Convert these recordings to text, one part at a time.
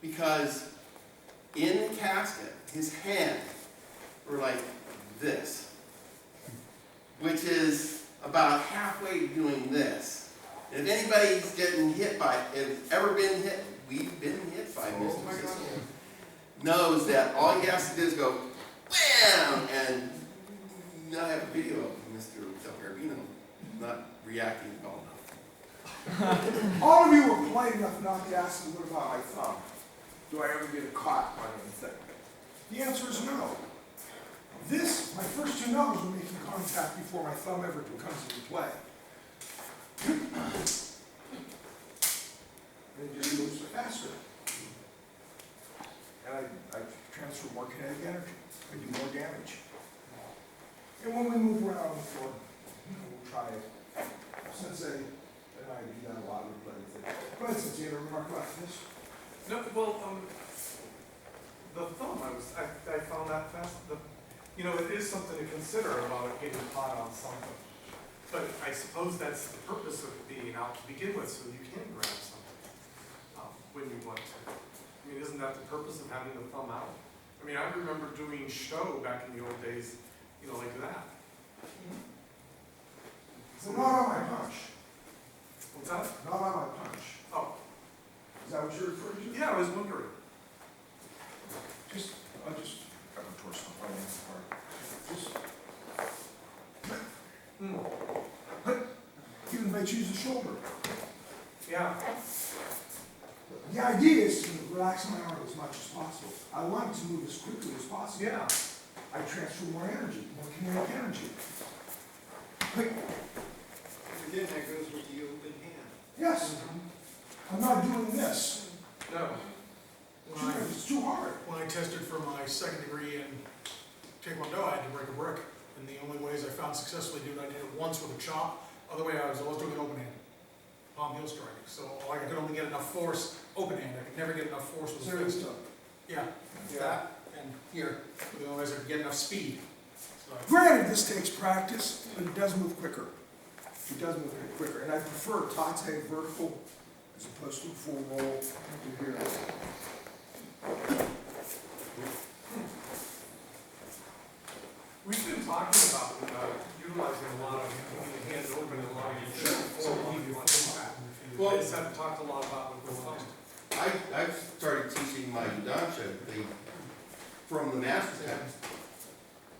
because in the casket, his hands were like this, which is about halfway to doing this. And if anybody's getting hit by, if ever been hit, we've been hit by Mr. Cicero, knows that all he has to do is go, wham! And I have a video of Mr. Del Garbino not reacting well enough. All of you were polite enough not to ask me what about my thumb. Do I ever get caught on anything? The answer is no. This, my first two numbers were making contact before my thumb ever comes into play. And it just moves faster. And I transfer more kinetic energy. I do more damage. And when we move around on the floor, we'll try it. Sensei and I do that a lot with things. Go ahead, Sensei, you have a remark about this? No, well, the thumb, I found that you know, it is something to consider about it getting caught on something. But I suppose that's the purpose of it being out to begin with, so you can grab something when you want to. I mean, isn't that the purpose of having the thumb out? I mean, I remember doing show back in the old days, you know, like that. So not on my punch. What's that? Not on my punch. Oh, Is that what you're referring to? yeah, I was wondering. I'll just have a torso right in the part. Just, even if I choose the shoulder. Yeah. The idea is to relax my arm as much as possible. I want it to move as quickly as possible. Yeah. I transfer more energy, more kinetic energy. Again, that goes with the open hand. Yes, I'm not doing this. No. It's too hard. When I tested for my second degree in Taekwondo, I had to break a brick. And the only ways I found successfully doing it, I did it once with a chop. Other way, I was always doing it open hand, palm heel striking. So I could only get enough force open hand. I could never get enough force with Serious fist. stuff. Yeah, that and here. The only ways I could get enough speed. So Granted, this takes practice, but it does move quicker. It does move quicker. And I prefer tate vertical as opposed to a full roll to here. We've been talking about utilizing a lot of keeping the hand open and allowing you to form you want impact. Well- I just haven't talked a lot about with the thumb. I've started teaching my Yudansha thing from the master text.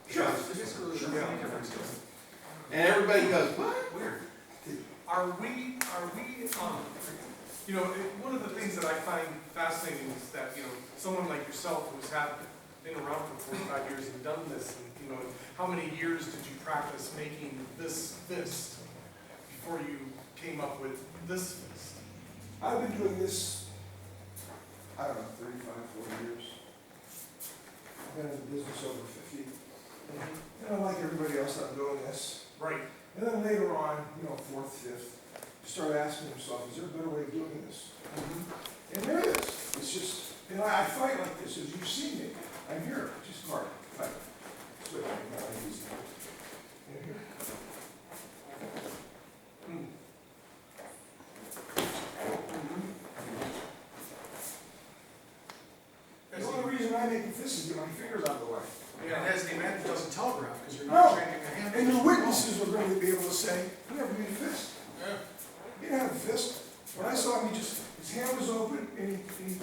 Sure. And everybody goes, what? Weird. Are we, you know, one of the things that I find fascinating is that, you know, someone like yourself who's been around for 45 years and done this, and, you know, how many years did you practice making this fist before you came up with this fist? I've been doing this, I don't know, 35, 40 years. I've been in the business over 50. And like everybody else, I'm doing this. Right. And then later on, you know, fourth, fifth, you start asking yourself, is there a better way of doing this? And there is. It's just, you know, I fight like this, as you've seen me. I'm here, just hard, fight. Switch, not easy. And here. The only reason I make a fist is to get my fingers out of the way. yeah, and as the advantage doesn't telegraph because you're No. not changing the hand. And your witnesses are going to be able to say, he never made a fist. Yeah. He didn't have a fist. When I saw him, his hand was open, and he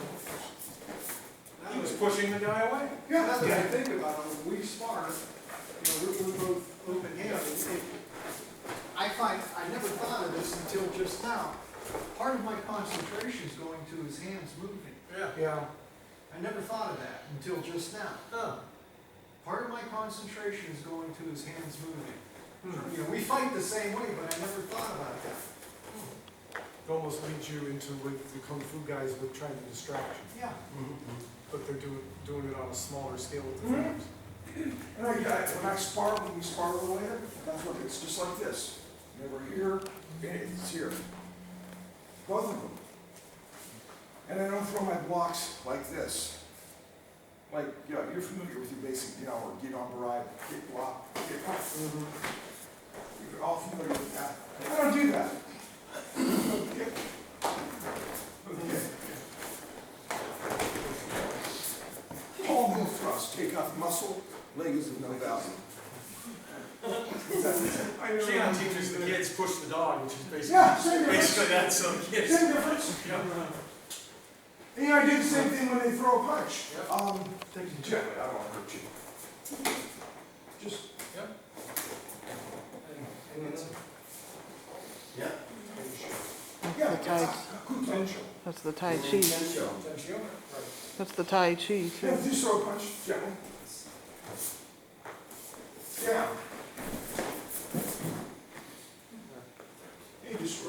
He was pushing the guy away. yeah. Now that I think about it, when we spar, you know, we're both open handed. I never thought of this until just now. Part of my concentration is going to his hands moving. Yeah. Yeah. I never thought of that until just now. Huh. Part of my concentration is going to his hands moving. You know, we fight the same way, but I never thought about that. It almost leads you into with the kung fu guys with trying to distract you, Yeah. but they're doing it on a smaller scale with the Mhm. fingers. And when we spar a little later, that's what it's just like this. Never here, and it's here. Both of them. And I don't throw my blocks like this. Like, yeah, you're familiar with your basic, you know, get on barrage, get block, get pop. You're all familiar with that. I don't do that. Okay. Okay. take off muscle, leg is of no value. Keon teaches the kids push the dog, which is Yeah, same difference. basically that, so the kids. Same difference. And I do the same thing when they throw a punch. Take it gently, I don't want to hurt you. Just, Yeah. yeah. The Tai, Potential. that's the Tai Chi. Potential. That's the Tai Chi Yeah, too. just throw a punch, gently. Yeah. You just